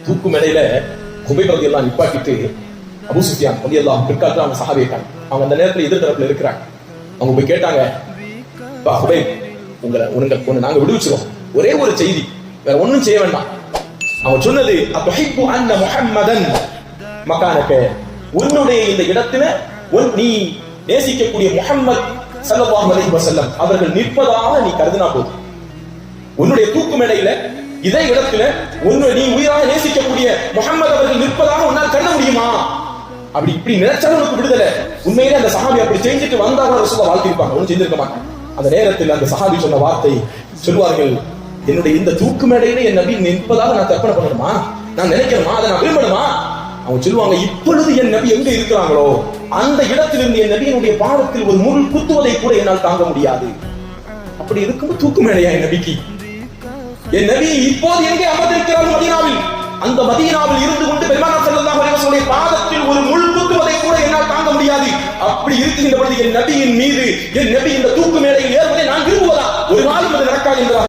தூக்கு மேடையில குபைப் ரலியல்லாஹு நிப்பாட்டிட்டு அபூ சுஃபியான் ரலியல்லாஹு பிற்காலத்துல அவங்க சஹாபியாங்க, அவங்க அந்த நேரத்துல எதிர்த்தரப்புல இருக்கிறாங்க. அவங்க போய் கேட்டாங்க, குபைப் உங்களை நாங்க விடுவிச்சிரோம், ஒரே ஒரு செய்தி, வேற ஒண்ணும் செய்ய வேண்டாம். அவங்க சொன்னது, அத்துஹிப்பு அன்ன முஹம்மதன் மகானக, உன்னுடைய இந்த இடத்துல நீ நேசிக்கக்கூடிய முஹம்மத் ஸல்லல்லாஹு அலைஹி வஸல்லம் அவர்கள் நிற்பதாக நீ கருதினா போதும். உன்னுடைய தூக்கு மேடையில இதே இடத்துல நீ உயிராக நேசிக்கக்கூடிய முஹம்மது அவர்கள் நிற்பதாக உன்னால் கருத முடியுமா? அப்படி இப்படி நினைச்சாலும் உனக்கு விடுதலை. உண்மையிலே அந்த சஹாபி அப்படி செஞ்சுட்டு வந்தாங்க, ரசூலுல்லாஹ் வாழ்த்திருப்பாங்க, ஒன்றும் செஞ்சிருக்க மாட்டாங்க. அந்த நேரத்தில் அந்த சஹாபி சொன்ன வார்த்தை சொல்வார்கள், என்னுடைய இந்த தூக்கு மேடையில என் நபி நிற்பதாக நான் கற்பனை பண்ணணுமா? நான் நினைக்கணுமா? அதை நான் விரும்பணுமா? அவங்க சொல்லுவாங்க, இப்பொழுது என் நபி எங்க இருக்கிறாங்களோ அந்த இடத்திலிருந்து என் நபியினுடைய பாவத்தில் ஒரு முள் குத்துவதை கூட என்னால் தாங்க முடியாது. அப்படி இருக்கும்போது தூக்கு மேடையா என் நபிக்கு? என் நபி இப்போது எங்கே அமர்ந்திருக்கிறார்கள்? மதீனாவில். அந்த மதீனாவில் இருந்து கொண்டு பெருமானார் ஸல்லல்லாஹு அலைஹி வஸல்லம் பாதத்தில் ஒரு முள் குத்துவதை கூட என்னால் தாங்க முடியாது. அப்படி இருக்கின்ற பொழுது என் நபியின் மீது என் நபி இந்த தூக்கு மேடையில் ஏறுவதை நான் விரும்புவதா? ஒரு நாளும் அது நடக்காது என்றார்.